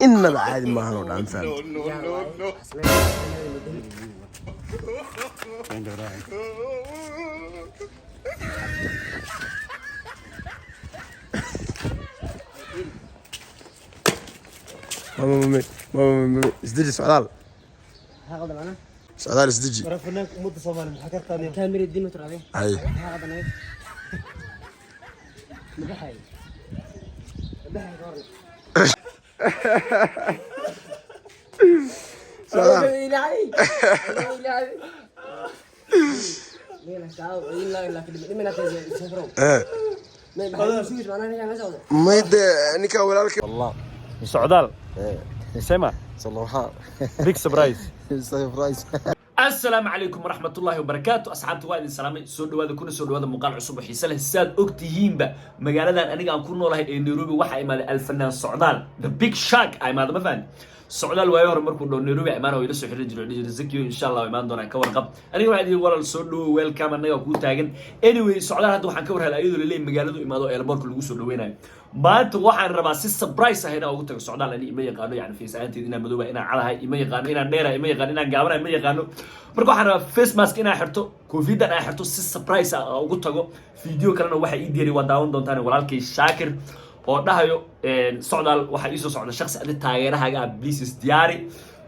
إنما عادي ما هنقول فهمت. ماما ازدجي سؤال. هاخذ انا سؤال ازدجي. عرفنا مده صومال حكيت ثانيه كاميرا دي متر عليه. اي هاخذ انا بحي سؤال إلهي ميد نيكا ولالك والله سعدال سمع صلوها بيك سبرايز سبرايز. السلام عليكم ورحمة الله وبركاته أصحابتي وادي السلامي سو دواada kuna soo dhawaada muuqaal cusub oo xiiso leh sidaad ogtihiinba magaaladan aniga aan ku noolahay ee Nairobi waxa imaaday alfanaan Socdaal the big shark ay maad ma fahmi Socdaal waayo hore markuu dhow Nairobi imaan oo ila soo xiriir jiray Zakiyo insha Allah imaan doona ka warqab aniga waxaan idin walaal soo dhaw welcome anaga ku taagan anyway Socdaal hadda waxaan ka war helay iyadoo leeyahay magaaladu imaado airport lagu soo dhaweynayo maanta waxaan rabaa si surprise ah inaan ugu tago Socdaal ani ima yaqaano yani fiisaanteed inaan madooba inaan cadahay ima yaqaano inaan dheera ima yaqaano inaan gaabana ima yaqaano marka waxaan rabaa face mask inaan xirto covid aan xirto si surprise ah ugu tago video kalena waxa ii diiray waa daawan doontaan walaalkay Shaakir oo dhahayo Socdaal waxa ii soo socda shakhsi aad taageerahaaga please diyaari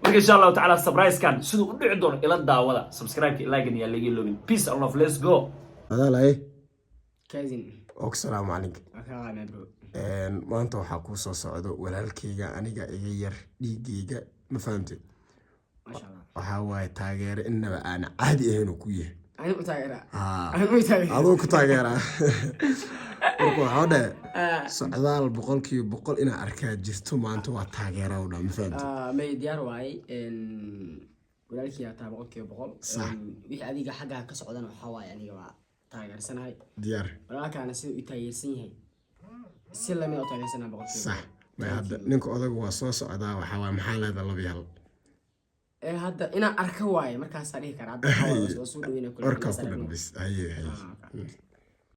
marka insha Allah taala surprise kan sidoo u dhici doono ila daawada subscribe like iyo like loobin peace and love let's go هذا لا ايه كازين السلام عليكم انا برو maanta waxaa kuu soo socdo walaalkayga aniga iga yar dhiigayga ma fahamtay waxaa waaye taageero inaba aan caadi ahayn oo ku yahay adoo ku taageeraa marka waxaa dhe Socdaal boqolkiiba boqol inaa arkaa jirto maanta waa taageera oo dhan ma fahamtay may diyaar waay walaalkii taa boqolkiiba boqol wixii adiga xagga ka socdana waxaa waaye aniga waa taageersanahay diyaar walaalkaana sidoo u taageersan yahay si lama oo taageersana boqolkiiba صح ما هذا ninka odagu waa soo socdaa waxa waa maxaa leedahay laba hal hadda ina arka waaye markaas aan dhihi karaa hadda waa soo dhaweynaa kullu warka ku dhan bis haye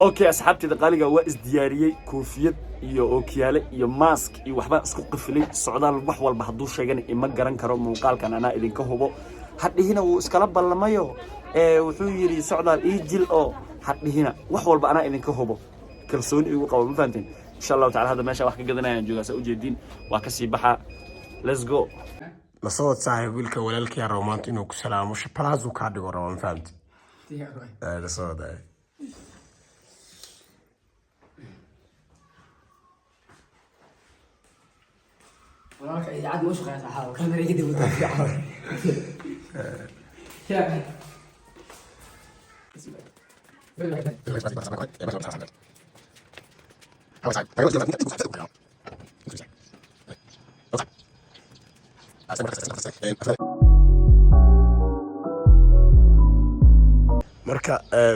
okay asxaabtida qaaliga waa isdiyaariyay koofiyad iyo ookiyaale iyo mask iyo waxba isku qifilay Socdaal wax walba haduu sheegan ima garan karo muuqaalkan ana idinka hubo hadhina uu iskala ballamayo wuxuu yiri Socdaal ii jil oo hadhina wax walba ana idinka hubo kalsooni igu qabo ma fahanteen insha Allah taala hada meesha wax ka gadanayaan joogaasa u jeedin waa ka sii baxa let's go la soo saaxiib wiilka walaalkii romaant inuu ku salaamo shapalaazu ka dhigo rabo ma fahanteen la soo daa walaalka idaacad ma shaqeeyay saxaabo kamera gidi wada fiican marka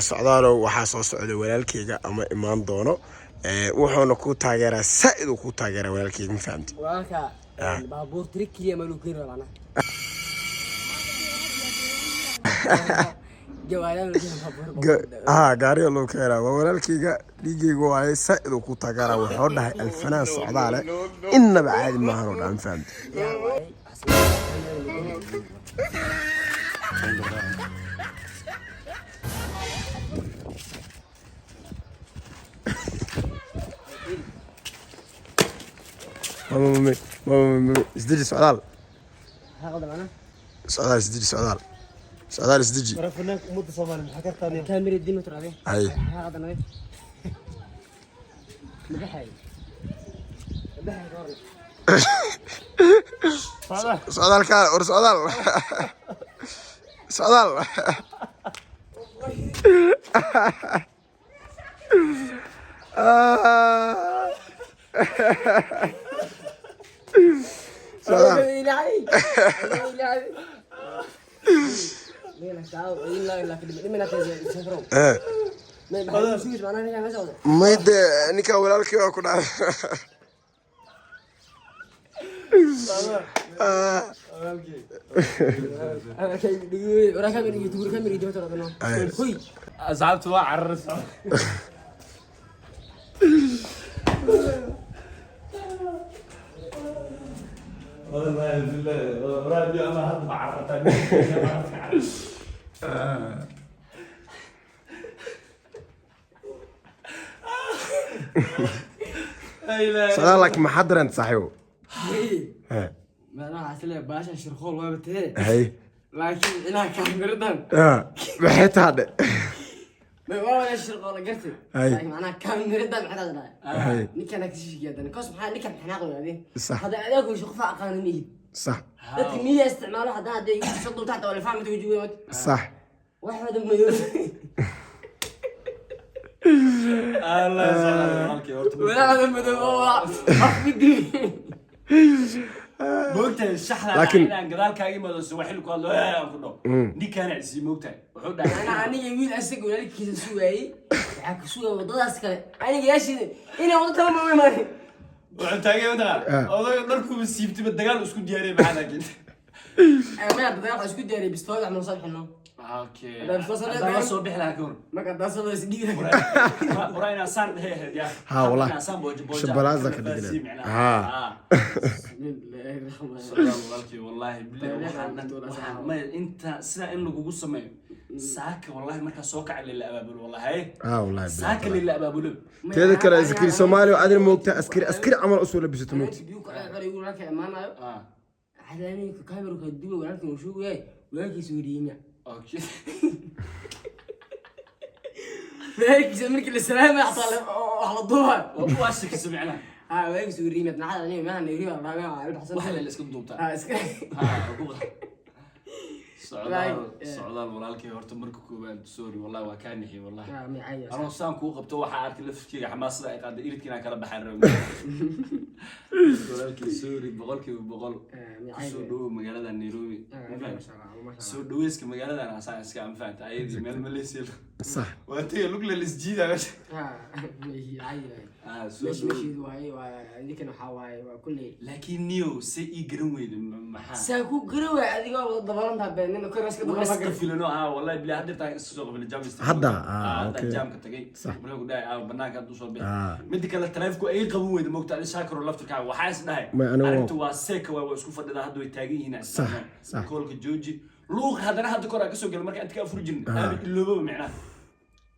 Socdaal waxa soo socday walaalkayga ama imaan doono wuxuuna ku taageeraa saaid ku taageeraa walaalkayga ma fahamtay walaalka baabuur trikkiya ma luuqin rabana gaari loo keenaa waa walaalkayga dhiigayga waaye saaid ku taageeraa wuxuu dhahay alfanaan Socdaal inaba caadi ma ahan oo dhan fahamtay ماما ازدجي سؤال هاخذ انا سؤال ازدجي سؤال ازدجي عرفنا مده صومال حكيت ثانيه كاميرا دي متر عليه اي هاخذ انا بحي سؤال كان اور سؤال سؤال إلهي ميد نيكا ولالكي waa ku dhacay asxaabtu waa cararsan والله بالله رادي انا هذا بعرفتني سؤال لك محضر انت صاحبه ها ما انا عسله باشا شرخول ما بتهي هي لكن انا كاميردان بحيت هذا ما ولا شرخول قلت أي. لكن انا كاميردان حدا هي نيك انا كشيش جدا كوس محل نيك حناقل هذه صح هذا اداك شخفاء قانونيه صح لكن مية استعماله حتى هذا يشطوا تحت ولا فاهم توجيه صح واحد مليون الله يسلمك ولا هذا مدوع بدي موقتها الشحنة لكن- لكن قدال كاي ما سوى حلو قال له كله دي كان عسي موقتها وحود انا ويل اسق ولا كيس سوي حق سوي ودadaas kale aniga yaashid inay wada tala ma imaan وانت جاي مدى والله نركب السيفتي بالدجال اسكو دياري معنا كده ما dadaan isku diyaariyay bistoolad ama sabxino اوكي هذا الفصل هذا هذا. صبح لها كون ma qadaasado isdiiday وراينا صار هي يا ها والله. صار بوج شبلازة كده كده. ها. والله بالله ما انت سنا ان لو سمي ساك والله marka soo kacay la abaabul wallahi والله saaka la abaabul teeda kale askari Soomaali oo aad moogta askari amal u soo labisato moogta biyuka ay yuu laka imaanayo hadani kaamiro duwa walaalkii uu sheegay walaalkiisu wariina اوكي walaalkiisu markii la salaamay xataa wax la duuba واشك سمعنا walaalkiisu wariina nacada aniga ma nayri wala raaga albaxsan waxa la isku duubta iska socdaal walaalkay horta marka koobaad sorry wallahi waa kaa nixi wallahi mi cayay anoo saan kuu qabto waxaa arkay laftirkeyga xamaasada ay qaaday iridkiina kala baxaan rabo walaalkay sorry boqolkiiba boqol kusoo dhawow magaalada Nairobi soo dhaweyska magaaladan asaan iska anfaanta ayadii meel maleesiya صح waa tagay lug la isjiida meesha mi cayay soo مش dhawow مشي واي عندك انا حواي وكل laakiin niyo si ii garan weyda maxaa ساكو قروي هذيك دبلنتها بين انه كرس كده ما iska فكر filano والله بلا hadda taa iska soo qabay jaam hadda okay jaamka tagay صح markaa ku dhaay banaanka haduu soo bixi mid kale taleefku ay qaban weyda moogta in shaakiro laftirkaaga waxa is dhahay Ma anigu- arintu waa seeka waa isku fadhida hadda way taagan yihiin صح صح koolka jooji luuq hadana hadda kor ka soo gal marka inta ka fur jirin aan iloobo macna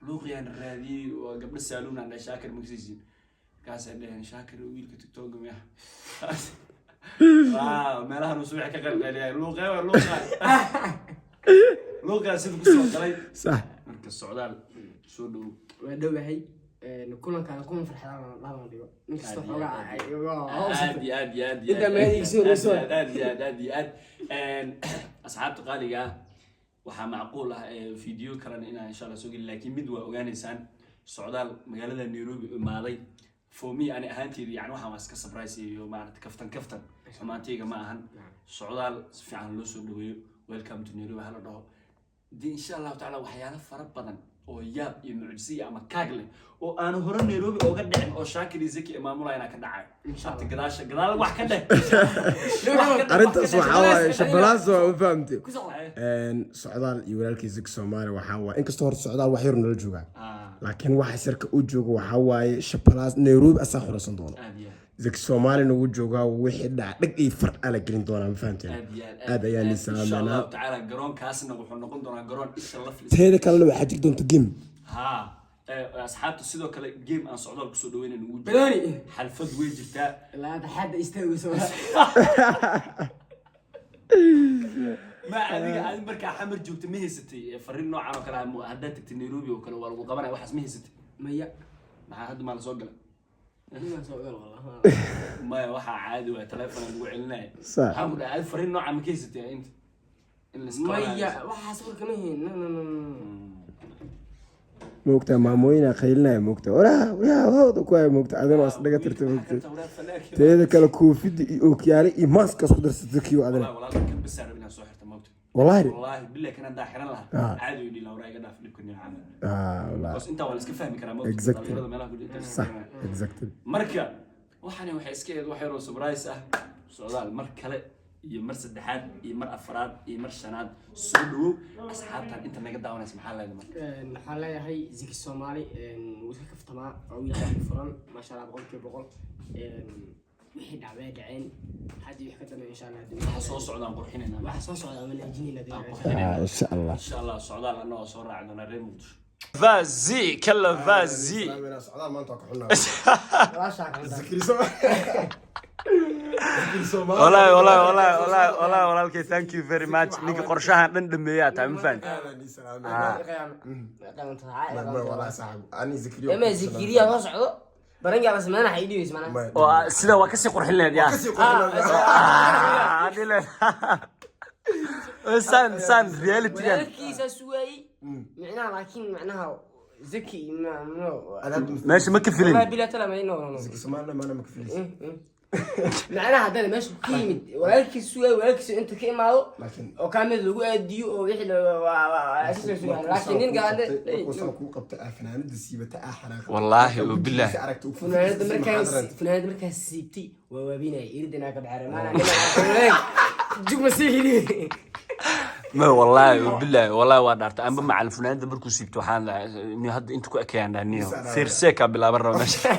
luuq yaan raadiyay oo gabdho saaluun aan shaakir magsiisin kaas ay dhahan shaakir wiilka tiktok ma waaw meelaha uu subax ka qalqaliyay luuqa sidoo ku soo galay صح marka socdaal soo dhow ودوهي كلن كان كون فرحان لا لا ديو نكستو خوغا aad Inta ma adeegso reso. aad asxaabta qaaliga waxaa macquul ah video kalan inaan insha Allah soo gelin laakiin mid waa ogaanaysaan socdaal magaalada Nairobi imaaday for me ani ahaanteedii yani waxaan waa iska surprise iyo maaragtay kaftan samaantayga ma ahan socdaal si fiican loo soo dhaweeyo welcome to Nairobi hala dhaho dii insha Allah taala waxyaalo fara badan oo yaab iyo mucjisiyo ama kaag leh oo aan hore Nairobi ooga dhicin oo Shaakir iyo Zaki maamulaya ka dhacay insha Allah gadaal wax ka dheh arintaas waxa waaye shabalaas waa u fahamtay كسو socdaal iyo walaalkiisa Soomaali waxa waaye inkastoo hor socdaal wax yar nala jooga laakiin waxa sirka u jooga waxa waaye shabalaas Nairobi asaa xurasan doona Zaki Soomaali nagu jooga wixii dhacay ay farq ala gelin doona ma fahamteen aad ayaan insha salaamana Allah taala garoonkaasna wuxuu noqon doonaa garoon isha la flis teeda kale waxa jirta doonta game ha asxaabta sidoo kale game aan socdaal ku soo dhaweynay ugu jiro بلوني xalfad way jirtaa لا تحدى يستوي سوا ما adiga markaa xamar joogtay ma haysatay fariin noocan oo kale ah hadda tagtay Nairobi oo kale waa lagu qabanay waxaas ma haysatay ميا maxaa hadda ma la soo galay ما سوى والله maya waxaa caadi waa telefoon lagu celinay صح waxaan ku dhahay fariin noocan ma haysatay inta in la iska ميا وحاسبر كمان moogta maamooyina khaylinaya moogta yaa hawda ku ay moogta adana is dhaga tirtay moogta teeda kale koofida iyo ookiyaale iyo mask isku darsatay kiyo adana والله kan bisar inaan soo xirta moogta wallahi والله بالله kana daaxiran laha caadi u dhila waraga dhaaf dhibkan iyo camal wallahi bas inta wala iska fahmi karaa moogta Exactly. dhalinyarada meelaha ku jirta صح exactly marka waxaan waxay iska eed wax yar oo surprise ah socdaal mar kale iyo mar saddexaad iyo mar afraad iyo mar shanaad soo dhawow asxaabtan inta naga daawanaysa maxaa leedahay marka waxaan leeyahay Zaki Soomaali wuu iska kaftamaa oo wiil furan ma sha Allah boqolkiiba boqol wixii dhacay dhaceen hadii wax ka dambeeyo insha Allah waxa soo socdaan qurxinayna waxa soo socda ama naajinina insha Allah insha Allah socdaal anoo soo raacdona reer muqdisho فازي كلا فازي سعدان ما انت كحنا wala shaaka والله okay thank you very much ninka qorshahan dhan dhameeyaa taa ma fahant والله صاحب اني زكريا ما زكريا ما socdo baranga la sameeyna hay dhiis mana oo sida waa ka sii qurxin leed yaa san reality kiisa suway macnaha laakiin macnaha zaki ماشي ما كفلين ما بلا تلا ما ينو زكي سمعنا ما انا مكفيلش معناها هذا ماشي قيمة ولكن سوى ولكن انت كيماو وكامل لو اديو او وخي لكن نين قاعد وصلكو قبت فنانه سيبته حرق والله وبالله فنانه مركز سيبتي ووابينا يردنا كبعر ما انا جوج مسيحي ما والله وبالله والله وادارت انا مع الفنان ده مركو سيبته waxaan inuu hadda inta ku ekeenaa niyo fiirseeka bilaabo rabo meesha